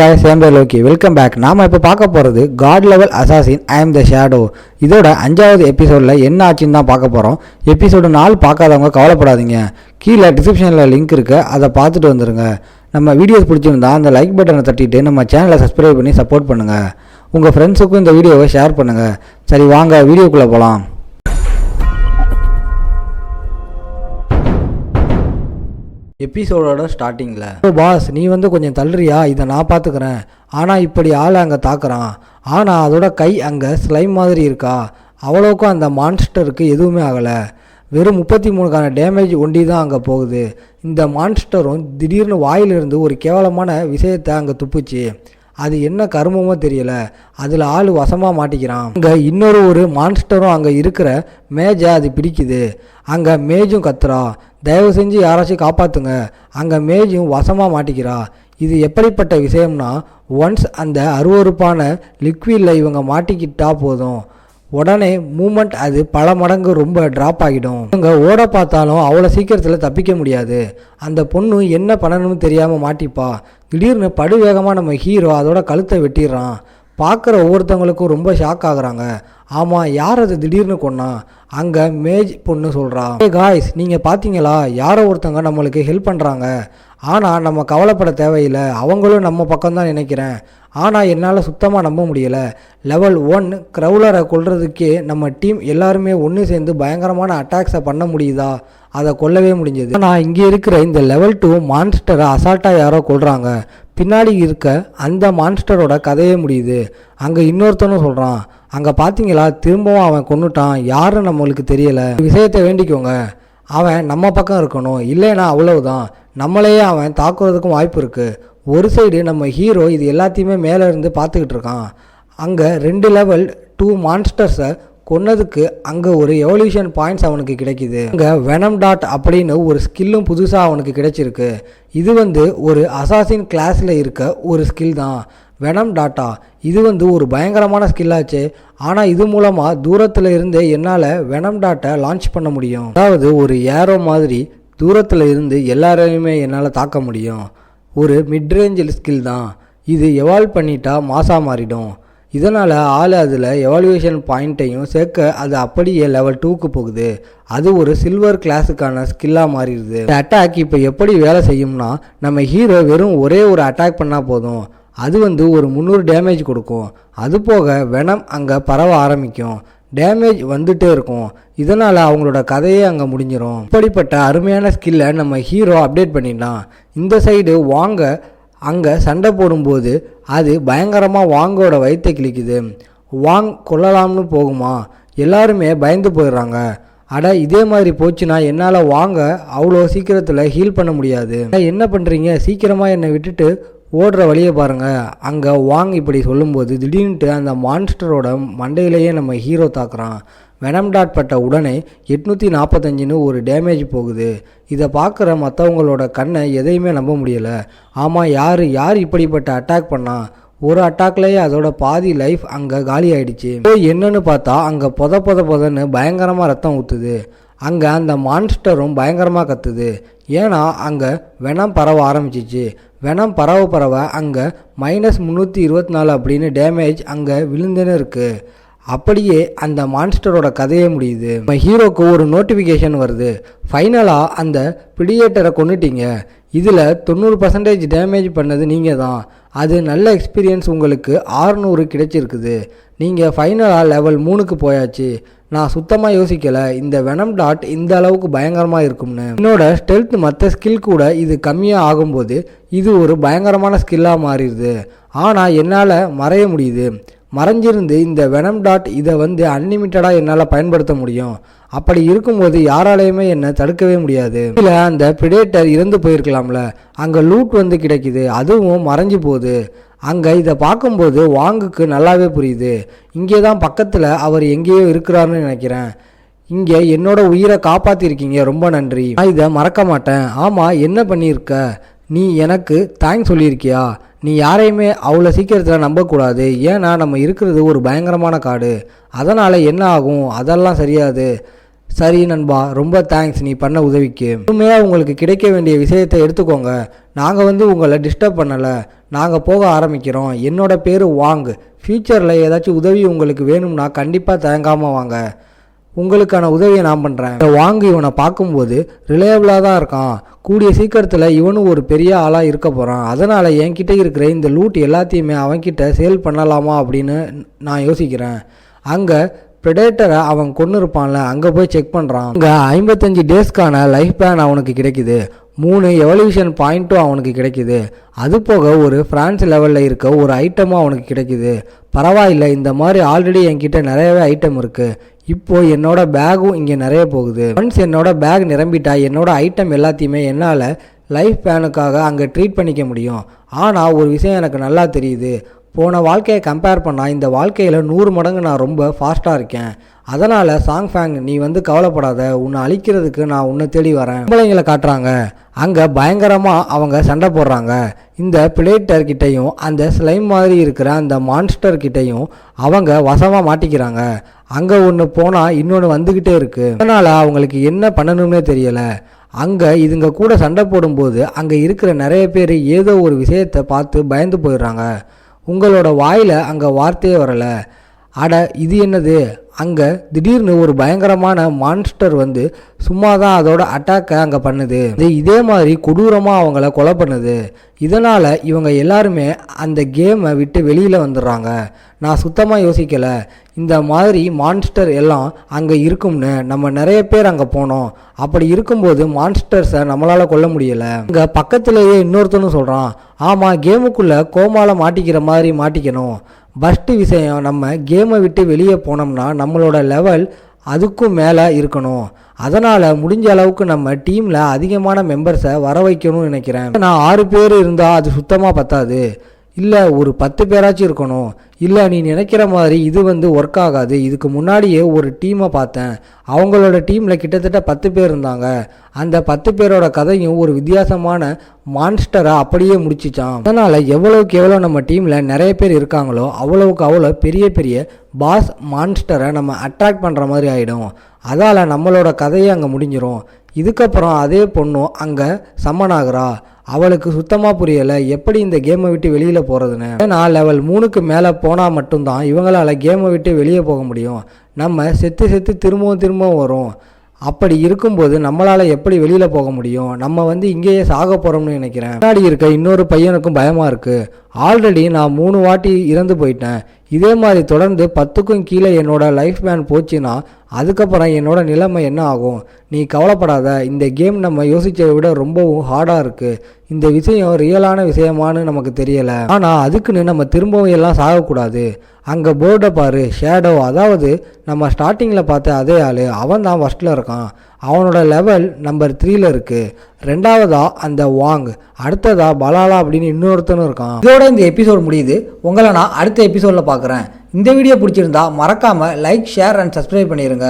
guys, I am Loki. Welcome back. நாம இப்போ பார்க்க போகிறது God level assassin I am the shadow. இதோட 5வது எபிசோடில் என்ன ஆச்சுன்னு தான் பார்க்க போகிறோம். எபிசோடு 4 பார்க்காதவங்க கவலைப்படாதீங்க. கீழே டிஸ்கிரிப்ஷனில் லிங்க் இருக்குது, அதை பார்த்துட்டு வந்துடுங்க. நம்ம வீடியோஸ் பிடிச்சிருந்தா அந்த லைக் பட்டனை தட்டிட்டு நம்ம சேனலை சப்ஸ்கிரைப் பண்ணி சப்போர்ட் பண்ணுங்கள். உங்கள் ஃப்ரெண்ட்ஸுக்கும் இந்த வீடியோவை ஷேர் பண்ணுங்கள். சரி வாங்க வீடியோக்குள்ளே போகலாம். எபிசோடோட ஸ்டார்டிங்கில் பாஸ் நீ கொஞ்சம் தள்ளுறியா, இதை நான் பார்த்துக்கிறேன். ஆனால் இப்படி ஆள் அங்கே தாக்குறான். ஆனால் அதோட கை அங்கே ஸ்லைம் மாதிரி இருக்கா. அவ்வளோக்கும் அந்த மான்ஸ்டருக்கு எதுவுமே ஆகலை. வெறும் 33க்கான டேமேஜ் ஒண்டி தான் அங்கே போகுது. இந்த மான்ஸ்டரும் திடீர்னு வாயிலிருந்து ஒரு கேவலமான விஷயத்தை அங்கே துப்புச்சு. அது என்ன கருமமோ தெரியல. அதில் ஆள் வசமாக மாட்டிக்கிறான். அங்கே இன்னொரு மான்ஸ்டரும் அங்கே இருக்கிற மேஜை அது பிடிக்குது. அங்கே மேஜும் கத்துறா, தயவு செஞ்சு யாராச்சும் காப்பாற்றுங்க. அங்கே மேஜும் வசமாக மாட்டிக்கிறா. இது எப்படிப்பட்ட விஷயம்னா, ஒன்ஸ் அந்த அருவறுப்பான லிக்விடில் இவங்க மாட்டிக்கிட்டா போதும், உடனே மூமெண்ட் அது பல மடங்கு ரொம்ப ட்ராப் ஆகிடும். இவங்க ஓட பார்த்தாலும் அவ்வளோ சீக்கிரத்தில் தப்பிக்க முடியாது. அந்த பொண்ணு என்ன பண்ணணும்னு தெரியாமல் மாட்டிப்பா. திடீர்னு படுவேகமாக நம்ம ஹீரோ அதோட கழுத்தை வெட்டிடுறான். பார்க்குற ஒவ்வொருத்தவங்களுக்கும் ரொம்ப ஷாக் ஆகுறாங்க. ஆமாம், யார் அது திடீர்னு கொன்னா? அங்கே மேஜ் பொண்ணு சொல்கிறா, காய்ஸ் நீங்கள் பார்த்தீங்களா, யாரோ ஒருத்தவங்க நம்மளுக்கு ஹெல்ப் பண்ணுறாங்க. ஆனால் நம்ம கவலைப்பட தேவையில்லை, அவங்களும் நம்ம பக்கம்தான் நினைக்கிறேன். ஆனால் என்னால் சுத்தமாக நம்ப முடியலை. லெவல் 1 க்ரௌலரை கொல்றதுக்கே நம்ம டீம் எல்லாருமே ஒன்று சேர்ந்து பயங்கரமான அட்டாக்ஸை பண்ண முடியுதா? அதை கொல்லவே முடிஞ்சது. ஆனால் இங்கே இருக்கிற இந்த லெவல் 2 மான்ஸ்டரை அசால்ட்டாக யாரோ கொல்றாங்க. பின்னாடி இருக்க அந்த மான்ஸ்டரோட கதையே முடியுது. அங்கே இன்னொருத்தனும் சொல்கிறான், அங்கே பார்த்தீங்களா திரும்பவும் அவன் கொன்னுட்டான், யாருன்னு நம்மளுக்கு தெரியலை. விஷயத்தை வேண்டிக்கோங்க, அவன் நம்ம பக்கம் இருக்கணும், இல்லைன்னா அவ்வளவுதான், நம்மளையே அவன் தாக்குறதுக்கும் வாய்ப்பு இருக்குது. ஒரு சைடு நம்ம ஹீரோ இது எல்லாத்தையுமே மேலே இருந்து பார்த்துக்கிட்டு இருக்கான். அங்கே 2 லெவல் 2 மான்ஸ்டர்ஸை கொன்னதுக்கு அங்கே ஒரு எவல்யூஷன் பாயிண்ட்ஸ் அவனுக்கு கிடைக்கிது. அங்கே வெனம் டாட் அப்படின்னு ஒரு ஸ்கில்லும் புதுசாக அவனுக்கு கிடைச்சிருக்கு. இது ஒரு அசாசின் கிளாஸில் இருக்க ஒரு ஸ்கில் தான், வெனம் டாட்டா. இது ஒரு பயங்கரமான ஸ்கில்லாச்சு. ஆனால் இது மூலமாக தூரத்தில் இருந்தே என்னால் வெனம் டாட்டை லான்ச் பண்ண முடியும். அதாவது ஒரு ஏரோ மாதிரி தூரத்தில் இருந்து எல்லாரையுமே என்னால் தாக்க முடியும். ஒரு மிட்ரேஞ்சில் ஸ்கில் தான் இது. எவால்வ் பண்ணிட்டா மாசாக மாறிடும். இதனால் ஆள் அதில் எவால்யூஷன் பாயிண்ட்டையும் சேர்க்க அது அப்படியே லெவல் 2க்கு போகுது. அது ஒரு சில்வர் கிளாஸுக்கான ஸ்கில்லாக மாறிடுது. இந்த அட்டாக் இப்போ எப்படி வேலை செய்யும்னா, நம்ம ஹீரோ வெறும் ஒரே ஒரு அட்டாக் பண்ணால் போதும், அது ஒரு 300 டேமேஜ் கொடுக்கும். அது போக வெனம் அங்கே பரவ ஆரம்பிக்கும், டேமேஜ் வந்துட்டே இருக்கும். இதனால் அவங்களோட கதையே அங்கே முடிஞ்சிடும். இப்படிப்பட்ட அருமையான ஸ்கில்லை நம்ம ஹீரோ அப்டேட் பண்ணிட்டான். இந்த சைடு வாங்க அங்கே சண்டை போடும்போது அது பயங்கரமாக வாங்கோட வயிற்றை கிழிக்குது. வாங் கொல்லலாம்னு போகுமா, எல்லாருமே பயந்து போயிடுறாங்க. அட இதே மாதிரி போச்சுன்னா என்னால் வாங்க அவ்வளோ சீக்கிரத்தில் ஹீல் பண்ண முடியாது. என்ன பண்ணுறீங்க, சீக்கிரமாக என்னை விட்டுட்டு ஓடுற வழியை பாருங்கள். அங்கே வாங் இப்படி சொல்லும்போது திடீர்னுட்டு அந்த மான்ஸ்டரோட மண்டையிலேயே நம்ம ஹீரோ தாக்குறான். வெனம் டாட் பட்ட உடனே 845ன்னு ஒரு டேமேஜ் போகுது. இதை பார்க்குற மற்றவங்களோட கண்ணை எதையுமே நம்ப முடியலை. ஆமாம், யார் இப்படிப்பட்ட அட்டாக் பண்ணா? ஒரு அட்டாக்லேயே அதோட பாதி லைஃப் அங்கே காலி ஆயிடுச்சு. என்னன்னு பார்த்தா அங்கே பொதன்னு பயங்கரமாக ரத்தம் ஊற்றுது. அங்கே அந்த மான்ஸ்டரும் பயங்கரமாக கத்துது. ஏன்னா அங்கே வெனம் பரவ ஆரம்பிச்சிச்சு. வெனம் பரவ அங்கே -324 அப்படின்னு டேமேஜ் அங்கே விழுந்துன்னு இருக்குது. அப்படியே அந்த மான்ஸ்டரோட கதையே முடியுது. நம்ம ஹீரோக்கு ஒரு நோட்டிஃபிகேஷன் வருது, ஃபைனலாக அந்த பிடியேட்டரை கொண்டுட்டீங்க, இதில் 90% டேமேஜ் பண்ணது நீங்கள் தான். அது நல்ல எக்ஸ்பீரியன்ஸ், உங்களுக்கு 600 கிடைச்சிருக்குது. நீங்கள் ஃபைனலாக லெவல் 3க்கு போயாச்சு. நான் சுத்தமாக யோசிக்கலை இந்த வெனம் டாட் இந்த அளவுக்கு பயங்கரமாக இருக்கும்னு. என்னோட ஸ்டெல்த் மற்ற ஸ்கில் கூட இது கம்மியாக ஆகும்போது இது ஒரு பயங்கரமான ஸ்கில்லாக மாறிடுது. ஆனால் என்னால் மறைய முடியுது. மறைஞ்சிருந்து இந்த வெனம் டாட் இதை அன்லிமிட்டடாக என்னால் பயன்படுத்த முடியும். அப்படி இருக்கும்போது யாராலையுமே என்னை தடுக்கவே முடியாது. இல்லை அந்த பிடேட்டர் இறந்து போயிருக்கலாம்ல, அங்கே லூட் கிடைக்குது, அதுவும் மறைஞ்சு போகுது. அங்கே இதை பார்க்கும்போது வாங்குக்கு நல்லாவே புரியுது, இங்கே தான் பக்கத்தில் அவர் எங்கேயோ இருக்கிறாருன்னு நினைக்கிறேன். இங்கே என்னோட உயிரை காப்பாற்றிருக்கீங்க, ரொம்ப நன்றி, நான் இதை மறக்க மாட்டேன். ஆமாம், என்ன பண்ணியிருக்க நீ, எனக்கு தேங்க்ஸ் சொல்லியிருக்கியா? நீ யாரையுமே அவ்வளோ சீக்கிரத்தில் நம்பக்கூடாது, ஏன்னா நம்ம இருக்கிறது ஒரு பயங்கரமான காடு, அதனால் என்ன ஆகும் அதெல்லாம் சரியாது. சரி நண்பா, ரொம்ப தேங்க்ஸ் நீ பண்ண உதவிக்கு. உண்மையாக உங்களுக்கு கிடைக்க வேண்டிய விஷயத்தை எடுத்துக்கோங்க. நாங்கள் உங்களை டிஸ்டர்ப் பண்ணலை. நாங்கள் போக ஆரம்பிக்கிறோம். என்னோட பேர் வாங். ஃப்யூச்சரில் ஏதாச்சும் உதவி உங்களுக்கு வேணும்னா கண்டிப்பாக தயங்காமல் வாங்க. உங்களுக்கான உதவியை நான் பண்ணுறேன். வாங்கு இவனை பார்க்கும்போது ரிலையபிளாக தான் இருக்கான். கூடிய சீக்கிரத்தில் இவனும் ஒரு பெரிய ஆளாக இருக்க போகிறான். அதனால் என்கிட்ட இருக்கிற இந்த லூட் எல்லாத்தையுமே அவன்கிட்ட சேல் பண்ணலாமா அப்படின்னு நான் யோசிக்கிறேன். அங்கே ப்ரெடேட்டரை அவன் கொண்டு இருப்பான்ல, அங்கே போய் செக் பண்ணுறான். அங்கே 55 டேஸ்க்கான லைஃப் பேன் அவனுக்கு கிடைக்குது. 3 எவல்யூஷன் பாயிண்ட்டும் அவனுக்கு கிடைக்குது. அது போக ஒரு ஃப்ரான்ஸ் லெவலில் இருக்க ஒரு ஐட்டமும் அவனுக்கு கிடைக்குது. பரவாயில்ல, இந்த மாதிரி ஆல்ரெடி என்கிட்ட நிறையவே ஐட்டம் இருக்குது. இப்போது என்னோட பேகும் இங்கே நிறைய போகுது. ஒன்ஸ் என்னோட பேக் நிரம்பிட்டா என்னோட ஐட்டம் எல்லாத்தையுமே என்னால் லைஃப் பேனுக்காக அங்கே ட்ரீட் பண்ணிக்க முடியும். ஆனால் ஒரு விஷயம் எனக்கு நல்லா தெரியுது. போன வாழ்க்கையை கம்பேர் பண்ணால் இந்த வாழ்க்கையில் 100 மடங்கு நான் ரொம்ப ஃபாஸ்ட்டாக இருக்கேன். அதனால் சாங்ஃபேங் நீ கவலைப்படாத, உன்னை அழிக்கிறதுக்கு நான் உன்னை தேடி வரேன். பிள்ளைங்களை காட்டுறாங்க. அங்கே பயங்கரமாக அவங்க சண்டை போடுறாங்க. இந்த பிளேட்டர்கிட்டையும் அந்த ஸ்லைம் மாதிரி இருக்கிற அந்த மான்ஸ்டர்கிட்டையும் அவங்க வசமாக மாட்டிக்கிறாங்க. அங்கே ஒன்று போனால் இன்னொன்று வந்துக்கிட்டே இருக்குது. அதனால் அவங்களுக்கு என்ன பண்ணணும்னே தெரியலை. அங்கே இதுங்க கூட சண்டை போடும்போது அங்கே இருக்கிற நிறைய பேர் ஏதோ ஒரு விஷயத்தை பார்த்து பயந்து போயிடுறாங்க. உங்களோட வாயில் அங்கே வார்த்தையே வரலை. அட இது என்னது? அங்கே திடீர்னு ஒரு பயங்கரமான மான்ஸ்டர் சும்மா தான் அதோட அட்டாக்கை அங்கே பண்ணுது. இதே மாதிரி கொடூரமாக அவங்கள கொலை பண்ணுது. இதனால் இவங்க எல்லாருமே அந்த கேமை விட்டு வெளியில் வந்துடுறாங்க. நான் சுத்தமாக யோசிக்கலை இந்த மாதிரி மான்ஸ்டர் எல்லாம் அங்கே இருக்கும்னு. நம்ம நிறைய பேர் அங்கே போனோம். அப்படி இருக்கும்போது மான்ஸ்டர்ஸை நம்மளால் கொல்ல முடியலை. அங்கே பக்கத்துலேயே இன்னொருத்தனும் சொல்கிறான், ஆமாம் கேமுக்குள்ளே கோமால மாட்டிக்கிற மாதிரி மாட்டிக்கணும். ஃபஸ்ட்டு விஷயம், நம்ம கேமை விட்டு வெளியே போனோம்னா நம்மளோட லெவல் அதுக்கும் மேலே இருக்கணும். அதனால் முடிஞ்ச அளவுக்கு நம்ம டீமில் அதிகமான மெம்பர்ஸை வர வைக்கணும்னு நினைக்கிறேன். நான் 6 பேர் இருந்தால் அது சுத்தமாக பத்தாது. இல்லை ஒரு 10 பேராச்சும் இருக்கணும். இல்லை நீ நினைக்கிற மாதிரி இது ஒர்க் ஆகாது. இதுக்கு முன்னாடியே ஒரு டீமை பார்த்தேன். அவங்களோட டீமில் கிட்டத்தட்ட 10 பேர் இருந்தாங்க. அந்த 10 பேரோட கதையும் ஒரு வித்தியாசமான மான்ஸ்டரை அப்படியே முடிச்சிச்சான். அதனால் எவ்வளோக்கு எவ்வளோ நம்ம டீமில் நிறைய பேர் இருக்காங்களோ அவ்வளோக்கு அவ்வளோ பெரிய பெரிய பாஸ் மான்ஸ்டரை நம்ம அட்ராக்ட் பண்ணுற மாதிரி ஆகிடும். அதால் நம்மளோட கதையே அங்கே முடிஞ்சிடும். இதுக்கப்புறம் அதே பொண்ணும் அங்கே சம்மன் ஆகுறா. அவளுக்கு சுத்தமாக புரியலை எப்படி இந்த கேமை விட்டு வெளியில் போகிறதுன்னு. ஏன்னா லெவல் 3க்கு மேலே போனால் மட்டும்தான் இவங்களால் கேமை விட்டு வெளியே போக முடியும். நம்ம செத்து திரும்பவும் வரும். அப்படி இருக்கும்போது நம்மளால் எப்படி வெளியில் போக முடியும்? நம்ம இங்கேயே சாக போகிறோம்னு நினைக்கிறேன். முன்னாடி இருக்க இன்னொரு பையனுக்கும் பயமாக இருக்குது. ஆல்ரெடி நான் 3 வாட்டி இறந்து போயிட்டேன். இதே மாதிரி தொடர்ந்து 10க்கும் கீழே என்னோட லைஃப் பேன் போச்சுன்னா அதுக்கப்புறம் என்னோட நிலைமை என்ன ஆகும்? நீ கவலைப்படாத. இந்த கேம் நம்ம யோசிச்சதை விட ரொம்பவும் ஹார்டாக இருக்குது. இந்த விஷயம் ரியலான விஷயமானு நமக்கு தெரியலை. ஆனால் அதுக்குன்னு நம்ம திரும்பவும் எல்லாம் சாகக்கூடாது. அங்கே போர்டை பாரு, ஷேடோ, அதாவது நம்ம ஸ்டார்டிங்கில் பார்த்த அதே ஆள், அவன் தான் ஃபஸ்ட்டில் இருக்கான். அவனோட லெவல் நம்பர் 3ல் இருக்குது. 2வதா அந்த வாங், அடுத்ததா பலாலா அப்படின்னு இன்னொருத்தனும் இருக்கான். இதோட இந்த எபிசோட் முடியுது. உங்களை நான் அடுத்த எபிசோடில் பார்க்குறேன். இந்த வீடியோ பிடிச்சிருந்தா மறக்காமல் லைக், ஷேர் அண்ட் சப்ஸ்கிரைப் பண்ணிடுங்க.